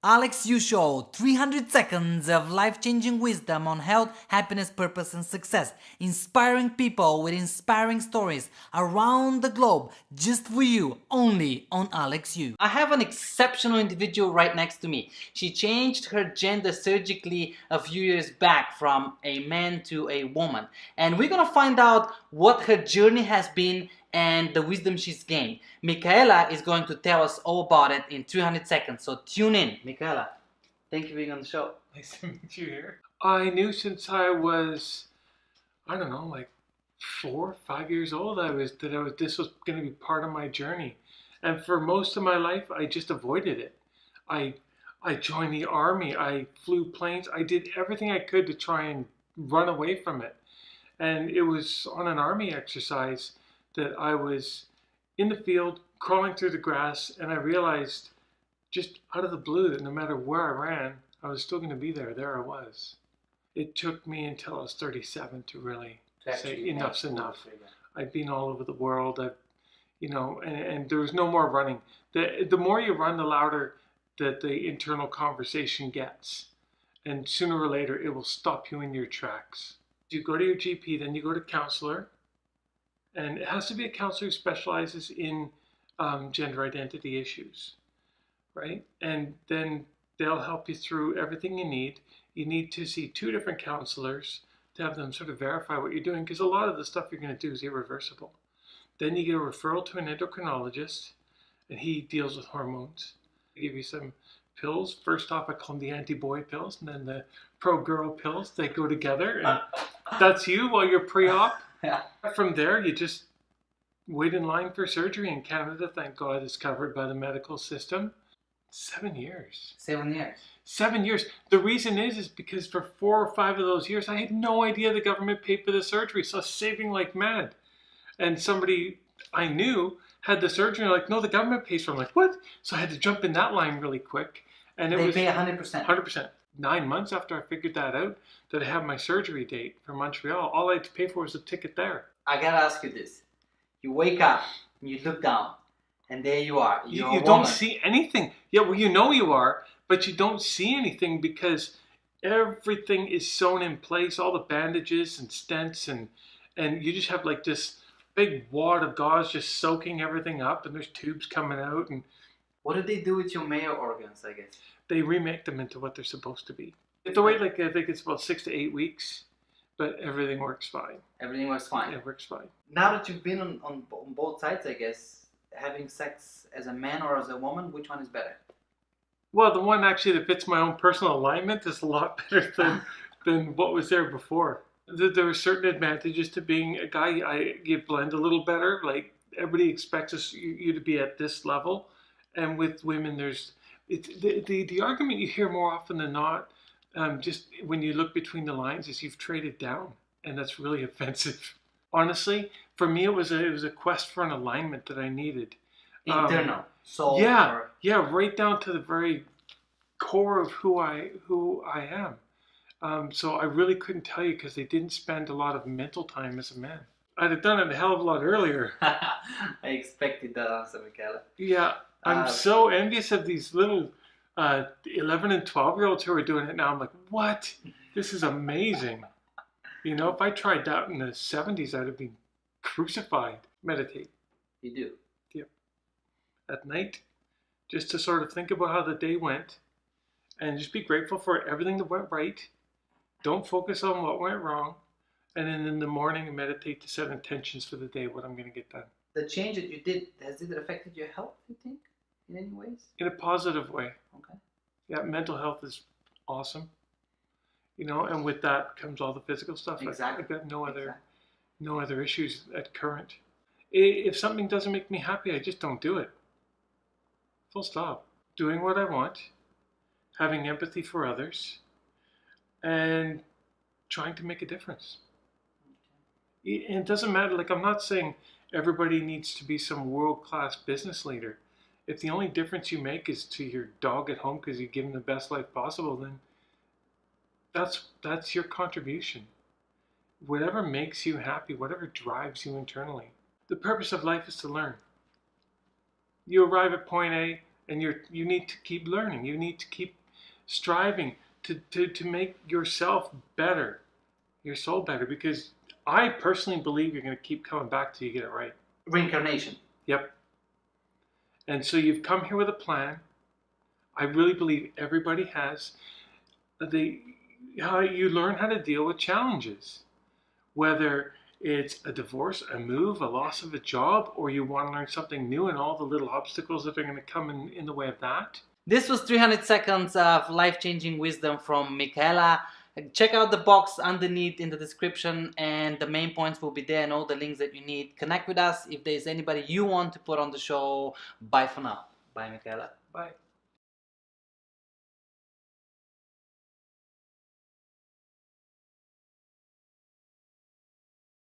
Aleks U Show, 300 seconds of life-changing wisdom on health, happiness, purpose, and success. Inspiring people with inspiring stories around the globe, just for you, only on Aleks U. I have an exceptional individual right next to me. She changed her gender surgically a few years back from a man to a woman. And we're gonna find out what her journey has been and the wisdom she's gained. Mikayla is going to tell us all about it in 300 seconds, so tune in. Mikayla, thank you for being on the show. Nice to meet you here. I knew since I was, I don't know, like 4 or 5 years old, this was going to be part of my journey. And for most of my life, I just avoided it. I joined the army. I flew planes. I did everything I could to try and run away from it. And it was on an army exercise that I was in the field, crawling through the grass, and I realized just out of the blue that no matter where I ran, I was still going to be there. There I was. It took me until I was 37 to really say enough's enough. I've been all over the world. And there was no more running. The more you run, the louder that the internal conversation gets. And sooner or later, it will stop you in your tracks. You go to your GP, then you go to counselor. And it has to be a counselor who specializes in gender identity issues, right? And then they'll help you through everything you need. You need to see 2 different counselors to have them sort of verify what you're doing, because a lot of the stuff you're going to do is irreversible. Then you get a referral to an endocrinologist, and he deals with hormones. They give you some pills. First off, I call them the anti-boy pills, and then the pro-girl pills. They go together, and that's you while you're pre-op. Yeah. From there, you just wait in line for surgery in Canada. Thank God it's covered by the medical system. 7 years. 7 years. 7 years. The reason is because for 4 or 5 of those years, I had no idea the government paid for the surgery. So I was saving like mad. And somebody I knew had the surgery. Like, no, the government pays for it. I'm like, what? So I had to jump in that line really quick. And They pay 100%. 100%. 9 months after I figured that out, that I had my surgery date for Montreal, all I had to pay for was a ticket there. I gotta ask you this. You wake up, and you look down, and there you are. You don't see anything. Yeah, well, you know you are, but you don't see anything because everything is sewn in place, all the bandages and stents, and you just have like this big wad of gauze just soaking everything up, and there's tubes coming out. And what do they do with your male organs, I guess? they remake them into what they're supposed to be. You have to wait, like, I think it's about 6 to 8 weeks, but everything works fine. Everything works fine. It works fine. Now that you've been on both sides, I guess, having sex as a man or as a woman, which one is better? Well, the one actually that fits my own personal alignment is a lot better than what was there before. There are certain advantages to being a guy. You blend a little better. Like, everybody expects you to be at this level. And with women, there's the argument you hear more often than not, just when you look between the lines, is you've traded down, and that's really offensive. Honestly, for me, it was a quest for an alignment that I needed. Internal soul. Yeah, right down to the very core of who I am. So I really couldn't tell you because they didn't spend a lot of mental time as a man. I'd have done it a hell of a lot earlier. I expected that answer, Mikayla. Yeah. I'm so envious of these little 11 and 12-year-olds who are doing it now. I'm like, what? This is amazing. You know, if I tried that in the 70s, I'd have been crucified. Meditate. You do? Yep. At night, just to sort of think about how the day went and just be grateful for everything that went right. Don't focus on what went wrong. And then in the morning, meditate to set intentions for the day, what I'm going to get done. The change that you did, has it affected your health, you think, in any ways? In a positive way. Okay. Yeah, mental health is awesome. You know, and with that comes all the physical stuff. Exactly. I've got no other issues at current. If something doesn't make me happy, I just don't do it. Full stop. Doing what I want, having empathy for others, and trying to make a difference. And it doesn't matter, like, I'm not saying everybody needs to be some world-class business leader. If the only difference you make is to your dog at home because you give him the best life possible, then that's your contribution. Whatever makes you happy, whatever drives you internally. The purpose of life is to learn. You arrive at point A, and you need to keep learning. You need to keep striving to make yourself better, your soul better, because I personally believe you're going to keep coming back till you get it right. Reincarnation. Yep. And so you've come here with a plan. I really believe everybody has. How you learn how to deal with challenges, whether it's a divorce, a move, a loss of a job, or you want to learn something new and all the little obstacles that are going to come in the way of that. This was 300 seconds of life-changing wisdom from Mikayla. Check out the box underneath in the description, and the main points will be there and all the links that you need. Connect with us if there's anybody you want to put on the show. Bye for now. Bye, Mikayla. Bye.